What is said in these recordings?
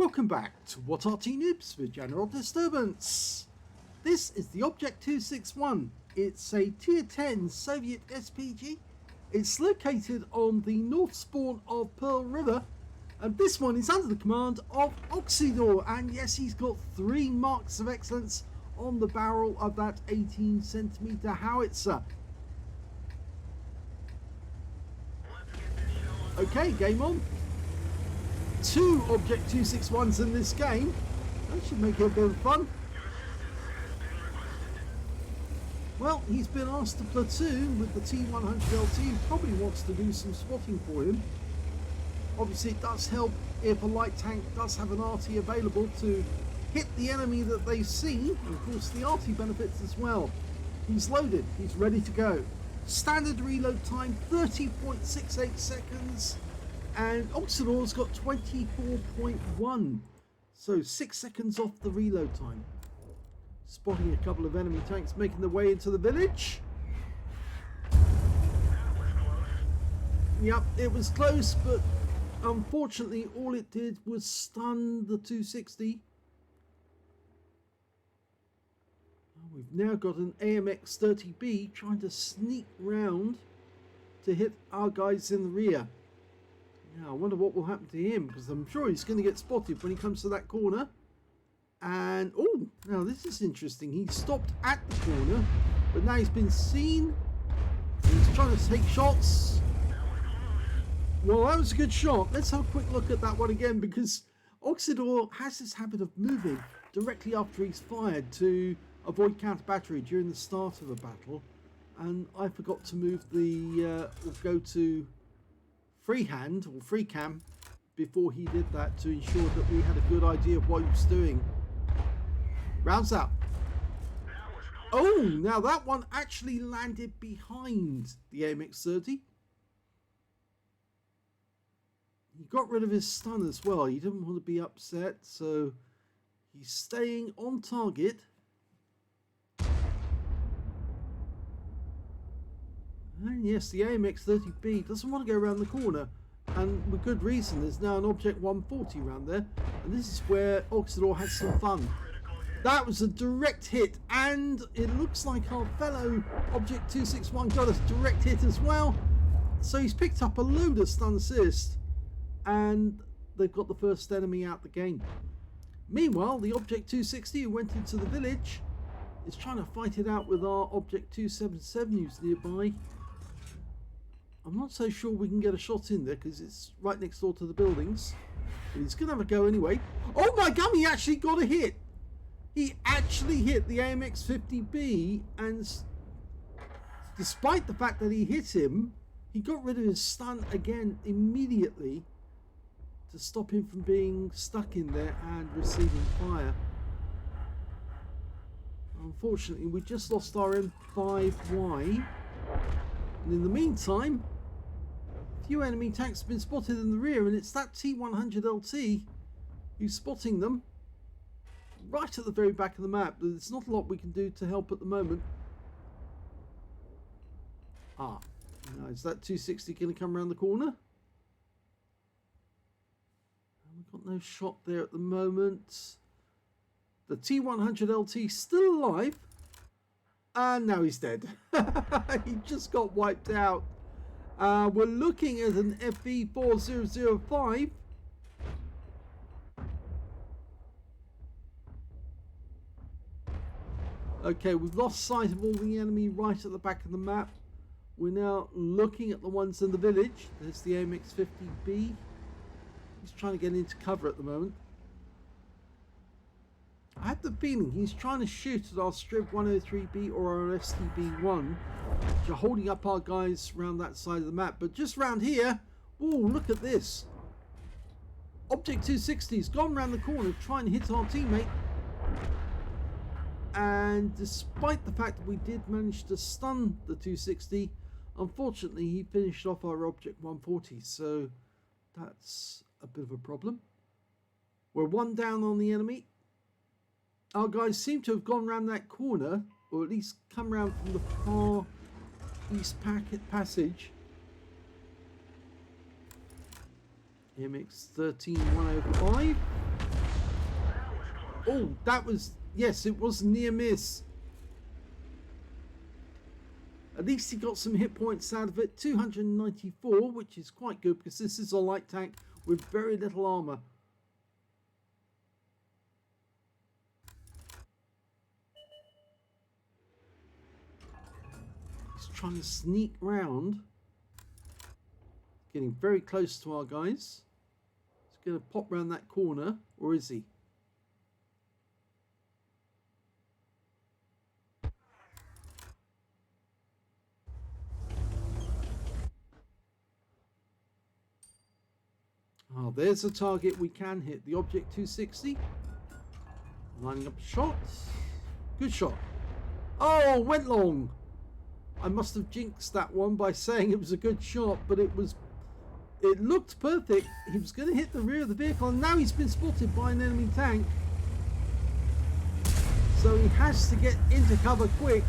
Welcome back to What Arty Noobs for General Disturbance. This is the Object 261. It's a Tier 10 Soviet SPG. It's located on the north spawn of Pear River, and this one is under the command of Oksydor, and yes, he's got 3 marks of excellence on the barrel of that 18cm howitzer. Okay, game on. 2 Object 261s in this game. That should make it a bit of fun. Well, he's been asked to platoon with the T100LT. He probably wants to do some spotting for him. Obviously, it does help if a light tank does have an Arty available to hit the enemy that they see. And of course, the Arty benefits as well. He's loaded. He's ready to go. Standard reload time, 30.68 seconds. And Oksydor's got 24.1. So 6 seconds off the reload time. Spotting a couple of enemy tanks making their way into the village. Yep, it was close, but unfortunately all it did was stun the 260. We've now got an AMX-30B trying to sneak round to hit our guys in the rear. Now I wonder what will happen to him, because I'm sure he's going to get spotted when he comes to that corner. And oh, now this is interesting. He stopped at the corner, but now he's been seen. He's trying to take shots. Well, that was a good shot. Let's have a quick look at that one again, because Oksydor has this habit of moving directly after he's fired to avoid counter battery during the start of a battle. And I forgot to move the or go to freehand or free cam before he did that, to ensure that we had a good idea of what he was doing. Rounds up. Oh, now that one actually landed behind the AMX-30. He got rid of his stun as well. He didn't want to be upset, so he's staying on target. And yes, the AMX-30B doesn't want to go around the corner, and with good reason. There's now an Object 140 around there, and this is where Oksydor has some fun. That was a direct hit, and it looks like our fellow Object 261 got a direct hit as well. So he's picked up a load of stun assist, and they've got the first enemy out the game. Meanwhile, the Object 260 who went into the village is trying to fight it out with our Object 277 who's nearby. I'm not so sure we can get a shot in there because it's right next door to the buildings. But he's going to have a go anyway. Oh my god, he actually got a hit! He actually hit the AMX-50B, and despite the fact that he hit him, he got rid of his stun again immediately to stop him from being stuck in there and receiving fire. Unfortunately, we just lost our M5Y, and in the meantime, a few enemy tanks have been spotted in the rear, and it's that T100LT who's spotting them right at the very back of the map. There's not a lot we can do to help at the moment. Ah, now is that 260 going to come around the corner? We've got no shot there at the moment. The T100LT still alive, and now he's dead. He just got wiped out. We're looking at an FV4005. Okay, we've lost sight of all the enemy right at the back of the map. We're now looking at the ones in the village. There's the AMX-50B. He's trying to get into cover at the moment. I have the feeling he's trying to shoot at our Strib 103B or our STB1, which are holding up our guys around that side of the map. But just around here, oh, look at this. Object 260's gone around the corner trying to hit our teammate. And despite the fact that we did manage to stun the 260, unfortunately he finished off our Object 140. So that's a bit of a problem. We're 1 down on the enemy. Our guys seem to have gone around that corner, or at least come around from the far east passage. MX-13105. Oh, that was, yes, it was near miss. At least he got some hit points out of it. 294, which is quite good because this is a light tank with very little armor. He's trying to sneak round. Getting very close to our guys. He's going to pop round that corner, or is he? Oh, there's a target we can hit. The Object 260. Lining up a shot. Good shot. Oh, went long. I must have jinxed that one by saying it was a good shot, but it looked perfect. He was going to hit the rear of the vehicle, and now he's been spotted by an enemy tank. So he has to get into cover quick,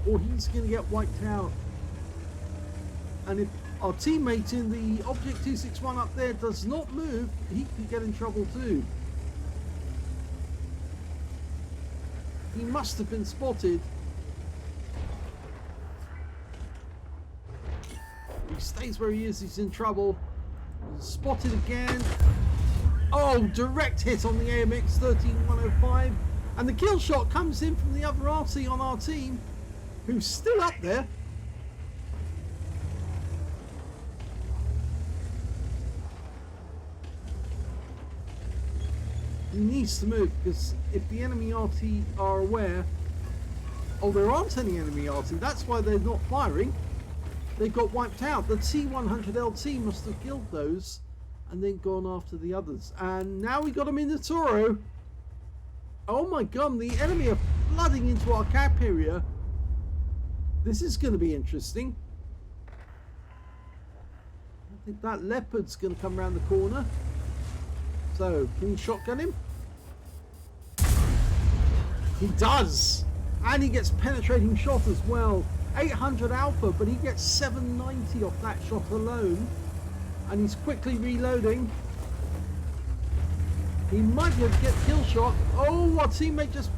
or he's going to get wiped out. And if our teammate in the Object 261 up there does not move, he can get in trouble too. He must have been spotted. He stays where he is, he's in trouble. He's spotted again. Oh, direct hit on the AMX 13105. And the kill shot comes in from the other Arty on our team, who's still up there. He needs to move, because if the enemy Arty are aware... Oh, there aren't any enemy Arty. That's why they're not firing. They got wiped out. The T100LT must have killed those and then gone after the others. And now we got a Minotauro. Oh my god, the enemy are flooding into our cap area. This is going to be interesting. I think that leopard's going to come around the corner. So, can you shotgun him? He does! And he gets penetrating shot as well. 800 alpha, but he gets 790 off that shot alone. And he's quickly reloading. He might be able to get kill shot. Oh, our teammate just...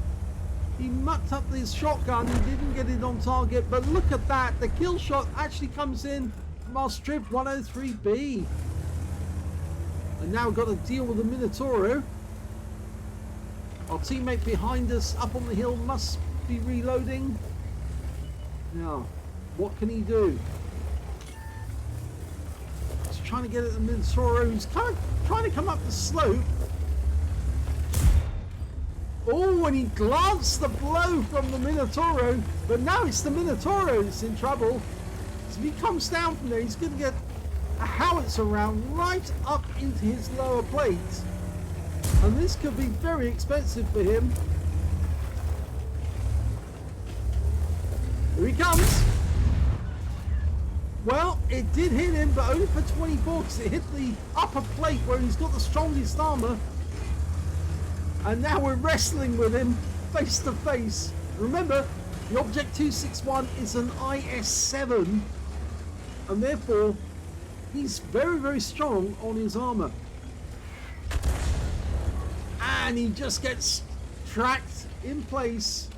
He mucked up his shotgun. He didn't get it on target. But look at that. The kill shot actually comes in from our strip 103B. And now we've got to deal with the Minotauro. Our teammate behind us up on the hill must be reloading. Now, what can he do? He's trying to get at the Minotauro, who's kind of trying to come up the slope. Oh, and he glanced the blow from the Minotauro, but now it's the Minotauro that's in trouble. So if he comes down from there, he's going to get a howitzer round right up into his lower plate, and this could be very expensive for him. Here he comes. Well, it did hit him, but only for 24 because it hit the upper plate where he's got the strongest armor. And now we're wrestling with him face to face. Remember, the Object 261 is an IS-7, and therefore he's very, very strong on his armor. And he just gets tracked in place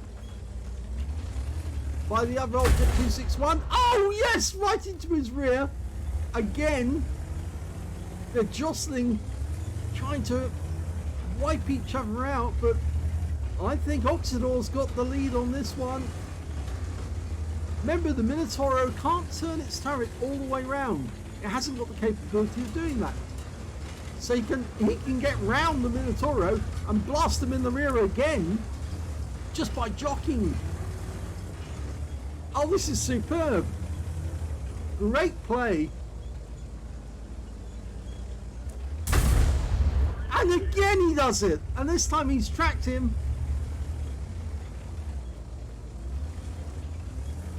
by the other Object 261. Oh yes, right into his rear. Again, they're jostling, trying to wipe each other out, but I think Oksydor's got the lead on this one. Remember, the Minotauro can't turn its turret all the way around. It hasn't got the capability of doing that. So he can get round the Minotauro and blast him in the rear again just by jockeying. Oh, this is superb. Great play. And again he does it. And this time he's tracked him.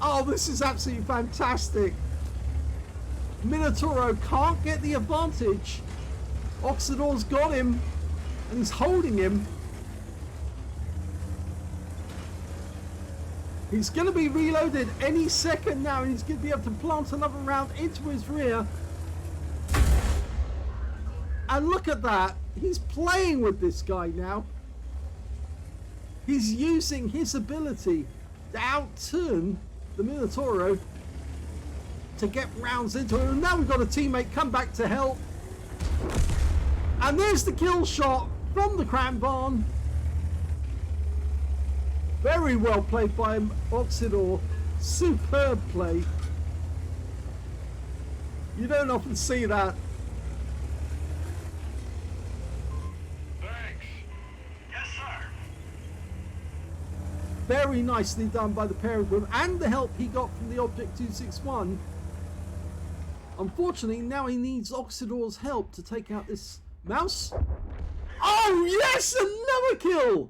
Oh, this is absolutely fantastic. Minotauro can't get the advantage. Oksydor's got him and he's holding him. He's going to be reloaded any second now, and he's going to be able to plant another round into his rear. And look at that. He's playing with this guy now. He's using his ability to outturn the Minotauro to get rounds into him. And now we've got a teammate come back to help. And there's the kill shot from the Cranbarn. Very well played by Oksydor. Superb play. You don't often see that. Thanks. Yes, sir. Very nicely done by the Pear River and the help he got from the Object 261. Unfortunately, now he needs Oksydor's help to take out this mouse. Oh yes, another kill!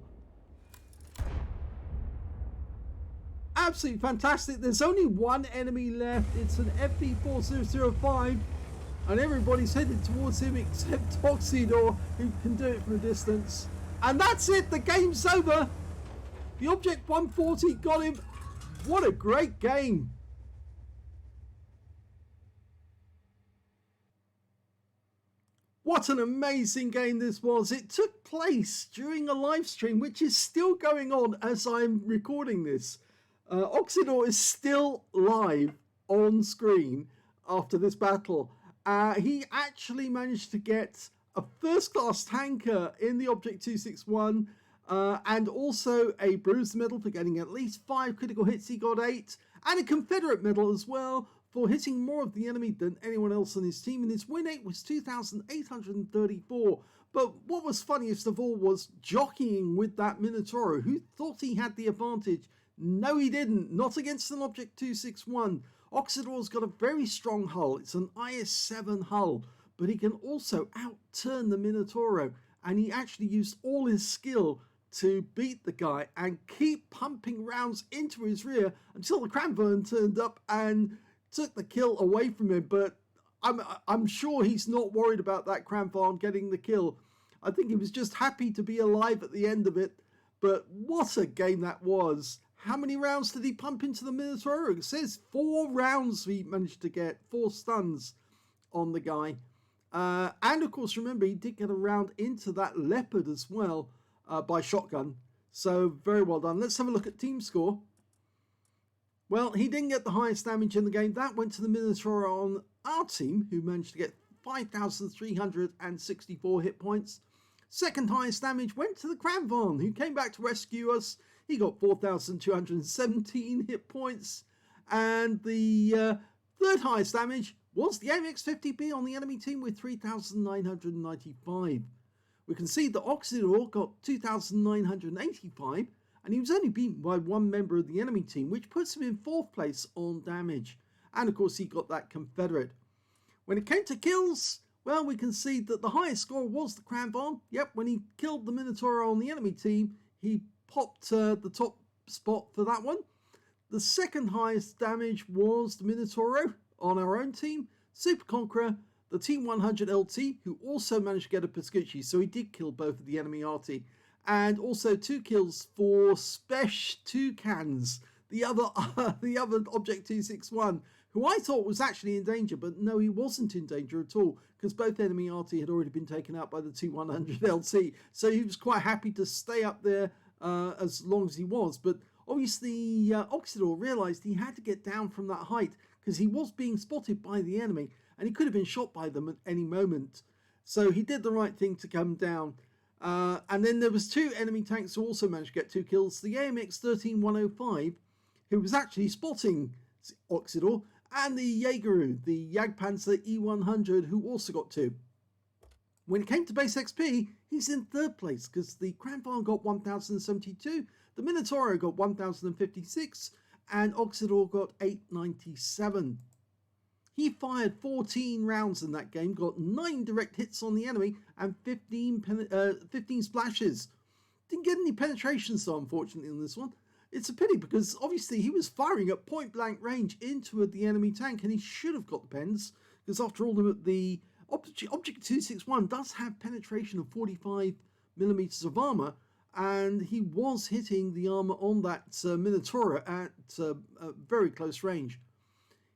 Absolutely fantastic. There's only one enemy left. It's an FV4005 and everybody's headed towards him except Oksydor, who can do it from a distance. And that's it, the game's over. The Object 140 got him. What a great game. What an amazing game this was. It took place during a live stream, which is still going on as I'm recording this. Oksydor is still live on screen after this battle. He actually managed to get a first-class tanker in the Object 261 and also a bruised medal for getting at least 5 critical hits. He got 8, and a Confederate medal as well for hitting more of the enemy than anyone else on his team, and his win rate was 2,834. But what was funniest of all was jockeying with that Minotauro, who thought he had the advantage. No, he didn't. Not against an Object 261. Oksydor's got a very strong hull. It's an IS-7 hull, but he can also outturn the Minotauro, and he actually used all his skill to beat the guy and keep pumping rounds into his rear until the Cranburn turned up and took the kill away from him. But I'm sure he's not worried about that Cranburn getting the kill. I think he was just happy to be alive at the end of it. But what a game that was. How many rounds did he pump into the Minotauro? It says 4 rounds he managed to get, 4 stuns on the guy. And of course, remember, he did get a round into that Leopard as well by shotgun. So very well done. Let's have a look at team score. Well, he didn't get the highest damage in the game. That went to the Minotauro on our team, who managed to get 5,364 hit points. Second highest damage went to the Cranvarn, who came back to rescue us. He got 4,217 hit points. And the third highest damage was the AMX-50B on the enemy team with 3,995. We can see that Oksydor got 2,985, and he was only beaten by one member of the enemy team, which puts him in 4th place on damage. And of course, he got that Confederate. When it came to kills, well, we can see that the highest score was the Cranbarn. Yep, when he killed the Minotauro on the enemy team, he popped the top spot for that one. The second highest damage was the Minotauro on our own team. Super Conqueror, the Team 100 LT, who also managed to get a Piscucci, so he did kill both of the enemy Arty. And also 2 kills for Spesh Toucans, the other Object 261, who I thought was actually in danger, but no, he wasn't in danger at all, because both enemy Arty had already been taken out by the Team 100 LT, so he was quite happy to stay up there as long as he was. But obviously Oksydor realised he had to get down from that height, because he was being spotted by the enemy, and he could have been shot by them at any moment. So he did the right thing to come down. And then there was 2 enemy tanks who also managed to get 2 kills. The AMX-13105, who was actually spotting Oksydor, and the Jaegeru, the Jagdpanzer E100, who also got 2. When it came to base XP, he's in 3rd place, because the Cranbarn got 1,072, the Minotauro got 1,056, and Oksydor got 897. He fired 14 rounds in that game, got 9 direct hits on the enemy, and 15 splashes. Didn't get any penetrations though, unfortunately, on this one. It's a pity, because obviously he was firing at point blank range into the enemy tank, and he should have got the pens, because after all, the Object 261 does have penetration of 45mm of armor, and he was hitting the armor on that Minotauro at very close range.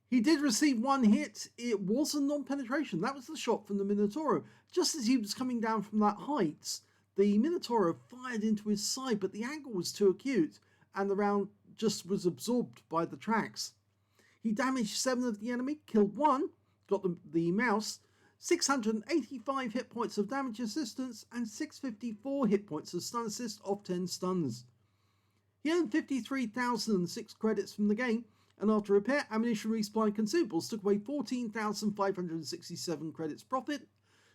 He did receive 1 hit. It was a non-penetration. That was the shot from the Minotauro. Just as he was coming down from that height, The Minotauro fired into his side, but the angle was too acute and the round just was absorbed by the tracks. He damaged 7 of the enemy, killed 1, got the mouse, 685 hit points of damage assistance and 654 hit points of stun assist off 10 stuns. He earned 53,006 credits from the game, and after repair, ammunition, resupply and consumables took away 14,567 credits profit,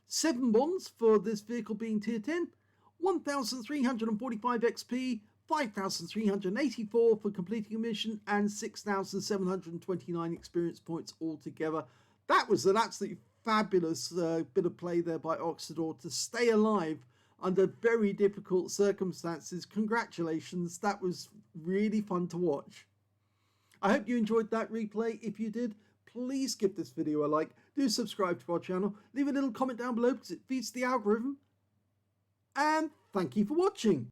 7 bonds for this vehicle being tier 10, 1,345 XP, 5,384 for completing a mission, and 6,729 experience points altogether. That was an absolutely fabulous bit of play there by Oksydor to stay alive under very difficult circumstances. Congratulations, that was really fun to watch. I hope you enjoyed that replay. If you did, please give this video a like, do subscribe to our channel, leave a little comment down below because it feeds the algorithm, and thank you for watching.